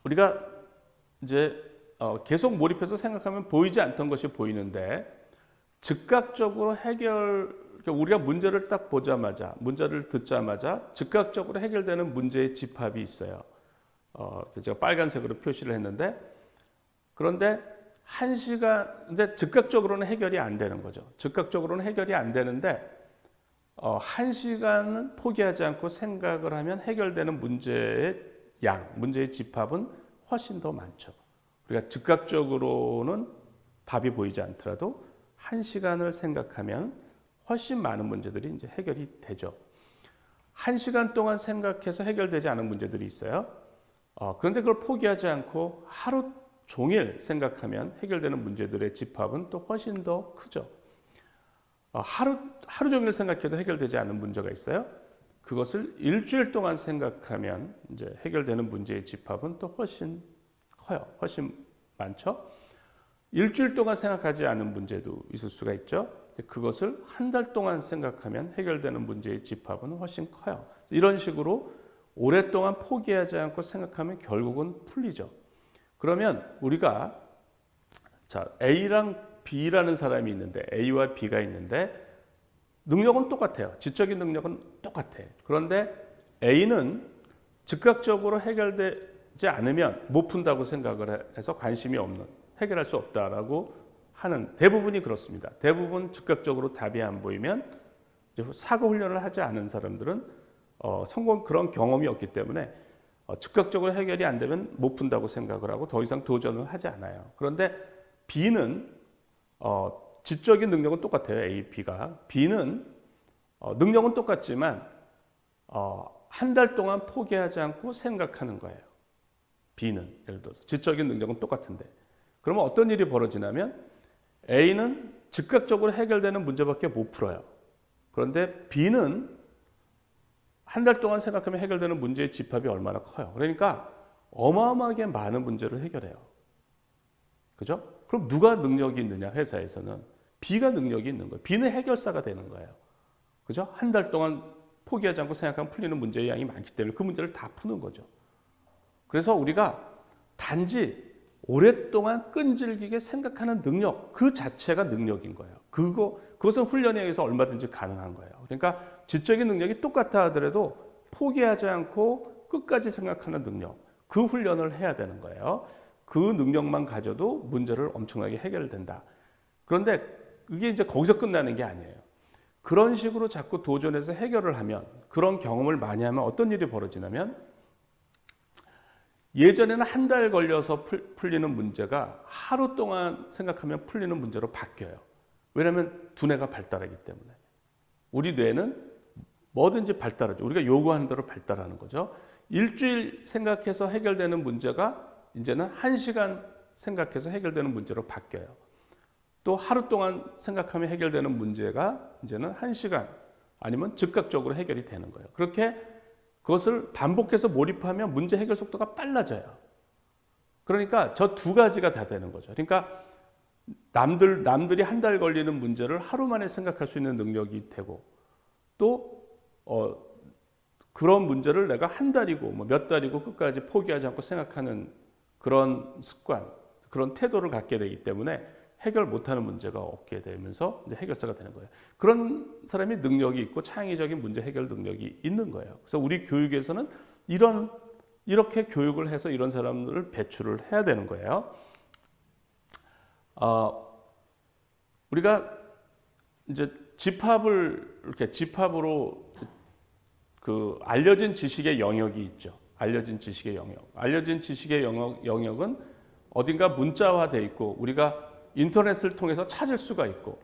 우리가 이제 계속 몰입해서 생각하면 보이지 않던 것이 보이는데 즉각적으로 우리가 문제를 딱 보자마자, 문제를 듣자마자 즉각적으로 해결되는 문제의 집합이 있어요. 제가 빨간색으로 표시를 했는데, 그런데 근데 즉각적으로는 해결이 안 되는 거죠. 즉각적으로는 해결이 안 되는데, 1시간은 포기하지 않고 생각을 하면 해결되는 문제의 집합은 훨씬 더 많죠. 우리가 즉각적으로는 답이 보이지 않더라도 1시간을 생각하면 훨씬 많은 문제들이 이제 해결이 되죠. 1시간 동안 생각해서 해결되지 않은 문제들이 있어요. 그런데 그걸 포기하지 않고 하루 종일 생각하면 해결되는 문제들의 집합은 또 훨씬 더 크죠. 하루 종일 생각해도 해결되지 않은 문제가 있어요. 그것을 일주일 동안 생각하면 이제 해결되는 문제의 집합은 또 훨씬 커요. 훨씬 많죠. 일주일 동안 생각하지 않은 문제도 있을 수가 있죠. 그것을 한 달 동안 생각하면 해결되는 문제의 집합은 훨씬 커요. 이런 식으로 오랫동안 포기하지 않고 생각하면 결국은 풀리죠. 그러면 우리가 A랑 B라는 사람이 있는데, A와 B가 있는데 능력은 똑같아요. 지적인 능력은 똑같아요. 그런데 A는 즉각적으로 해결되지 않으면 못 푼다고 생각을 해서 관심이 없는, 해결할 수 없다라고 하는, 대부분이 그렇습니다. 대부분 즉각적으로 답이 안 보이면 사고 훈련을 하지 않은 사람들은 그런 경험이 없기 때문에 즉각적으로 해결이 안 되면 못 푼다고 생각을 하고 더 이상 도전을 하지 않아요. 그런데 B는 지적인 능력은 똑같아요. A, B가. B는 능력은 똑같지만 한 달 동안 포기하지 않고 생각하는 거예요. B는 예를 들어서 지적인 능력은 똑같은데, 그러면 어떤 일이 벌어지냐면 A는 즉각적으로 해결되는 문제밖에 못 풀어요. 그런데 B는 한 달 동안 생각하면 해결되는 문제의 집합이 얼마나 커요. 그러니까 어마어마하게 많은 문제를 해결해요. 그죠? 그럼 누가 능력이 있느냐, 회사에서는? B가 능력이 있는 거예요. B는 해결사가 되는 거예요. 그죠? 한 달 동안 포기하지 않고 생각하면 풀리는 문제의 양이 많기 때문에 그 문제를 다 푸는 거죠. 그래서 우리가 단지 오랫동안 끈질기게 생각하는 능력, 그 자체가 능력인 거예요. 그것은 훈련에 의해서 얼마든지 가능한 거예요. 그러니까 지적인 능력이 똑같아 하더라도 포기하지 않고 끝까지 생각하는 능력, 그 훈련을 해야 되는 거예요. 그 능력만 가져도 문제를 엄청나게 해결된다. 그런데 이게 이제 거기서 끝나는 게 아니에요. 그런 식으로 자꾸 도전해서 해결을 하면, 그런 경험을 많이 하면 어떤 일이 벌어지냐면, 예전에는 한 달 걸려서 풀리는 문제가 하루 동안 생각하면 풀리는 문제로 바뀌어요. 왜냐하면 두뇌가 발달하기 때문에. 우리 뇌는 뭐든지 발달하죠. 우리가 요구하는 대로 발달하는 거죠. 일주일 생각해서 해결되는 문제가 이제는 1시간 생각해서 해결되는 문제로 바뀌어요. 또 하루 동안 생각하면 해결되는 문제가 이제는 1시간 아니면 즉각적으로 해결이 되는 거예요. 그렇게 그것을 반복해서 몰입하면 문제 해결 속도가 빨라져요. 그러니까 저 두 가지가 다 되는 거죠. 그러니까 남들이 한 달 걸리는 문제를 하루 만에 생각할 수 있는 능력이 되고, 또 그런 문제를 내가 한 달이고 몇 달이고 끝까지 포기하지 않고 생각하는 그런 습관, 그런 태도를 갖게 되기 때문에 해결 못하는 문제가 없게 되면서 이제 해결사가 되는 거예요. 그런 사람이 능력이 있고 창의적인 문제 해결 능력이 있는 거예요. 그래서 우리 교육에서는 이렇게 교육을 해서 이런 사람들을 배출을 해야 되는 거예요. 우리가 이제 집합으로 그 알려진 지식의 영역이 있죠. 알려진 지식의 영역. 알려진 지식의 영역은 어딘가 문자화되어 있고 우리가 인터넷을 통해서 찾을 수가 있고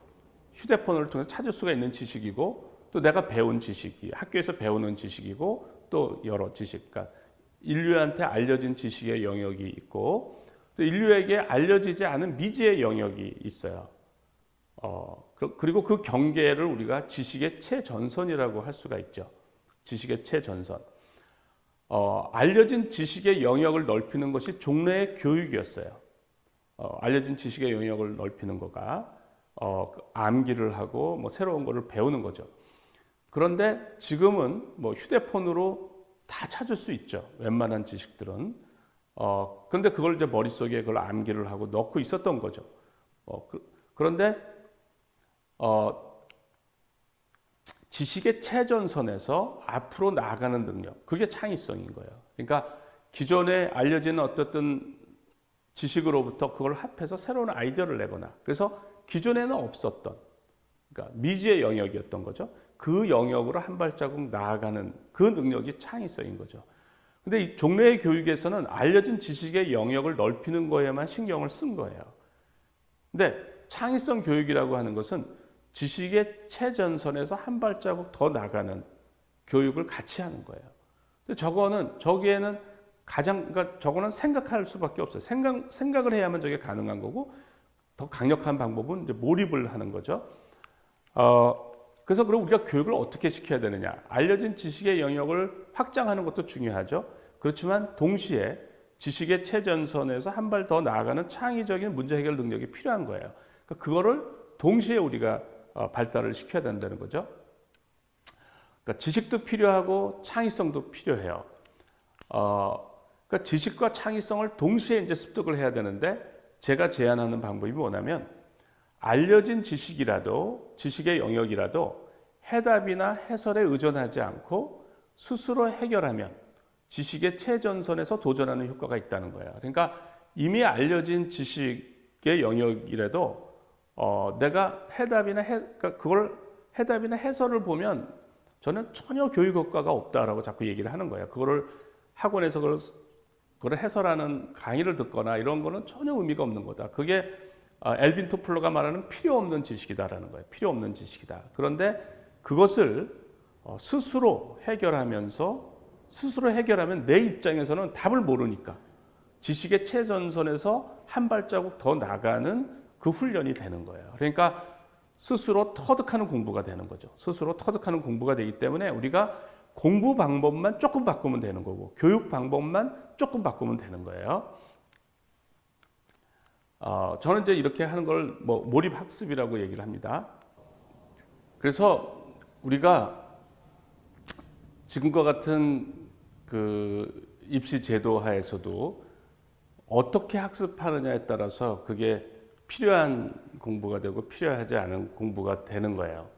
휴대폰을 통해서 찾을 수가 있는 지식이고, 또 내가 배운 지식이 학교에서 배우는 지식이고, 또 여러 지식, 그러니까 인류한테 알려진 지식의 영역이 있고, 또 인류에게 알려지지 않은 미지의 영역이 있어요. 그리고 그 경계를 우리가 지식의 최전선이라고 할 수가 있죠. 지식의 최전선. 알려진 지식의 영역을 넓히는 것이 종래의 교육이었어요. 알려진 지식의 영역을 넓히는 거가 암기를 하고 뭐 새로운 거를 배우는 거죠. 그런데 지금은 뭐 휴대폰으로 다 찾을 수 있죠. 웬만한 지식들은. 그런데 그걸 이제 머릿속에 그걸 암기를 하고 넣고 있었던 거죠. 그런데 지식의 최전선에서 앞으로 나아가는 능력, 그게 창의성인 거예요. 그러니까 기존에 알려진 어떤 지식으로부터 그걸 합해서 새로운 아이디어를 내거나, 그래서 기존에는 없었던, 그러니까 미지의 영역이었던 거죠. 그 영역으로 한 발자국 나아가는 그 능력이 창의성인 거죠. 근데 이 종래의 교육에서는 알려진 지식의 영역을 넓히는 거에만 신경을 쓴 거예요. 근데 창의성 교육이라고 하는 것은 지식의 최전선에서 한 발자국 더 나가는 교육을 같이 하는 거예요. 근데 저기에는 그러니까 저거는 생각할 수밖에 없어요. 생각을 해야만 저게 가능한 거고, 더 강력한 방법은 이제 몰입을 하는 거죠. 그래서 그럼 우리가 교육을 어떻게 시켜야 되느냐? 알려진 지식의 영역을 확장하는 것도 중요하죠. 그렇지만 동시에 지식의 최전선에서 한 발 더 나아가는 창의적인 문제 해결 능력이 필요한 거예요. 그러니까 그거를 동시에 우리가 발달을 시켜야 된다는 거죠. 그러니까 지식도 필요하고 창의성도 필요해요. 그러니까 지식과 창의성을 동시에 이제 습득을 해야 되는데, 제가 제안하는 방법이 뭐냐면, 알려진 지식의 영역이라도 해답이나 해설에 의존하지 않고 스스로 해결하면 지식의 최전선에서 도전하는 효과가 있다는 거예요. 그러니까 이미 알려진 지식의 영역이라도 내가 그러니까 그걸 해답이나 해설을 보면 저는 전혀 교육 효과가 없다라고 자꾸 얘기를 하는 거예요. 그거를 학원에서 그걸 해설하는 강의를 듣거나 이런 거는 전혀 의미가 없는 거다. 그게 엘빈 토플러가 말하는 필요 없는 지식이다라는 거예요. 필요 없는 지식이다. 그런데 그것을 스스로 해결하면 내 입장에서는 답을 모르니까 지식의 최전선에서 한 발자국 더 나가는 그 훈련이 되는 거예요. 그러니까 스스로 터득하는 공부가 되는 거죠. 스스로 터득하는 공부가 되기 때문에 우리가 공부 방법만 조금 바꾸면 되는 거고, 교육 방법만 조금 바꾸면 되는 거예요. 저는 이제 이렇게 하는 걸 몰입 학습이라고 얘기를 합니다. 그래서 우리가 지금과 같은 그 입시 제도 하에서도 어떻게 학습하느냐에 따라서 그게 필요한 공부가 되고 필요하지 않은 공부가 되는 거예요.